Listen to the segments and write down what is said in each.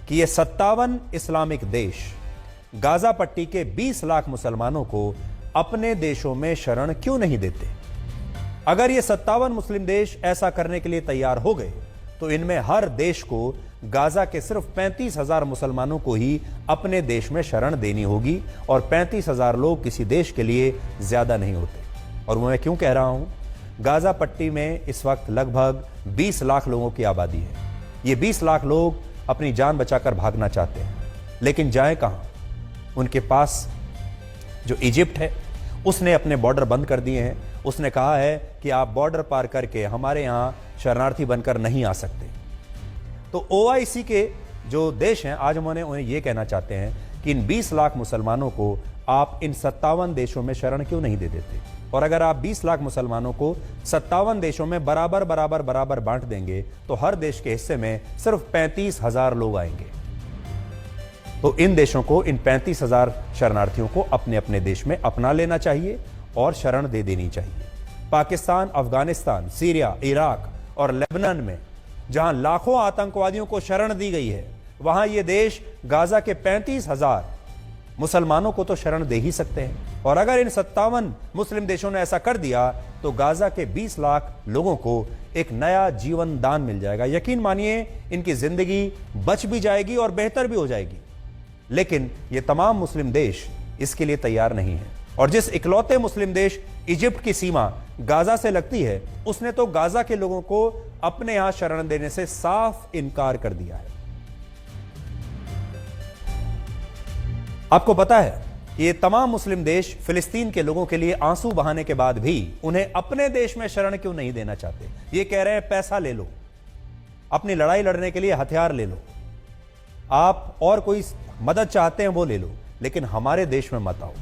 कि ये 57 इस्लामिक देश गाजा पट्टी के 20 लाख मुसलमानों को अपने देशों में शरण क्यों नहीं देते। अगर ये 57 मुस्लिम देश ऐसा करने के लिए तैयार हो गए तो इनमें हर देश को गाजा के सिर्फ 35,000 मुसलमानों को ही अपने देश में शरण देनी होगी और 35,000 लोग किसी देश के लिए ज्यादा नहीं होते। और मैं क्यों कह रहा हूं, गाजा पट्टी में इस वक्त लगभग 20 लाख लोगों की आबादी है। ये 20 लाख लोग अपनी जान बचाकर भागना चाहते हैं, लेकिन जाएं कहां। उनके पास जो इजिप्ट है उसने अपने बॉर्डर बंद कर दिए हैं। उसने कहा है कि आप बॉर्डर पार करके हमारे यहां शरणार्थी बनकर नहीं आ सकते। तो ओआईसी के जो देश हैं आज हम उन्हें यह कहना चाहते हैं कि इन 20 लाख मुसलमानों को आप इन 57 देशों में शरण क्यों नहीं दे देते। और अगर आप 20 लाख मुसलमानों को 57 देशों में बराबर बराबर बराबर बांट देंगे तो हर देश के हिस्से में सिर्फ 35,000 लोग आएंगे। तो इन देशों को इन 35,000 शरणार्थियों को अपने अपने देश में अपना लेना चाहिए और शरण दे देनी चाहिए। पाकिस्तान, अफगानिस्तान, सीरिया, इराक और लेबनान में जहां लाखों आतंकवादियों को शरण दी गई है, वहां ये देश गाजा के 35,000 मुसलमानों को तो शरण दे ही सकते हैं। और अगर इन 57 मुस्लिम देशों ने ऐसा कर दिया तो गाजा के 20 लाख लोगों को एक नया जीवन दान मिल जाएगा। यकीन मानिए इनकी जिंदगी बच भी जाएगी और बेहतर भी हो जाएगी। लेकिन ये तमाम मुस्लिम देश इसके लिए तैयार नहीं है। और जिस इकलौते मुस्लिम देश इजिप्ट की सीमा गाजा से लगती है, उसने तो गाजा के लोगों को अपने यहां शरण देने से साफ इनकार कर दिया है। आपको पता है कि ये तमाम मुस्लिम देश फिलिस्तीन के लोगों के लिए आंसू बहाने के बाद भी उन्हें अपने देश में शरण क्यों नहीं देना चाहते। ये कह रहे हैं पैसा ले लो, अपनी लड़ाई लड़ने के लिए हथियार ले लो, आप और कोई मदद चाहते हैं वो ले लो, लेकिन हमारे देश में मत आओ।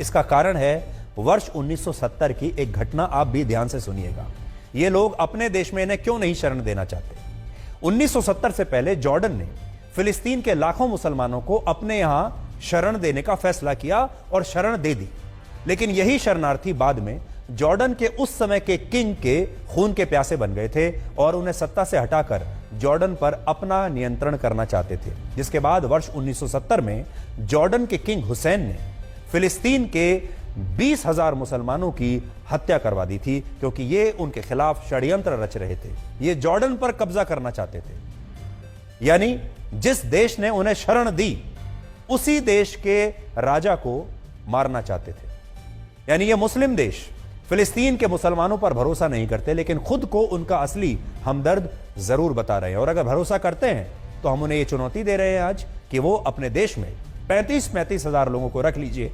इसका कारण है वर्ष 1970 की एक घटना। आप भी ध्यान से सुनिएगा, ये लोग अपने देश में इन्हें क्यों नहीं शरण देना चाहते। 1970 से पहले जॉर्डन ने फिलिस्तीन के लाखों मुसलमानों को अपने यहां शरण देने का फैसला किया और शरण दे दी। लेकिन यही शरणार्थी बाद में जॉर्डन के उस समय के किंग के खून के प्यासे बन गए थे और उन्हें सत्ता से हटाकर जॉर्डन पर अपना नियंत्रण करना चाहते थे। जिसके बाद वर्ष 1970 में जॉर्डन के किंग हुसैन ने फिलिस्तीन के 20,000 मुसलमानों की हत्या करवा दी थी, क्योंकि ये उनके खिलाफ षड्यंत्र रच रहे थे। ये जॉर्डन पर कब्जा करना चाहते थे। यानी जिस देश ने उन्हें शरण दी उसी देश के राजा को मारना चाहते थे। यानी ये मुस्लिम देश फिलिस्तीन के मुसलमानों पर भरोसा नहीं करते, लेकिन खुद को उनका असली हमदर्द जरूर बता रहे हैं। और अगर भरोसा करते हैं तो हम उन्हें ये चुनौती दे रहे हैं आज कि वो अपने देश में 35,000 लोगों को रख लीजिए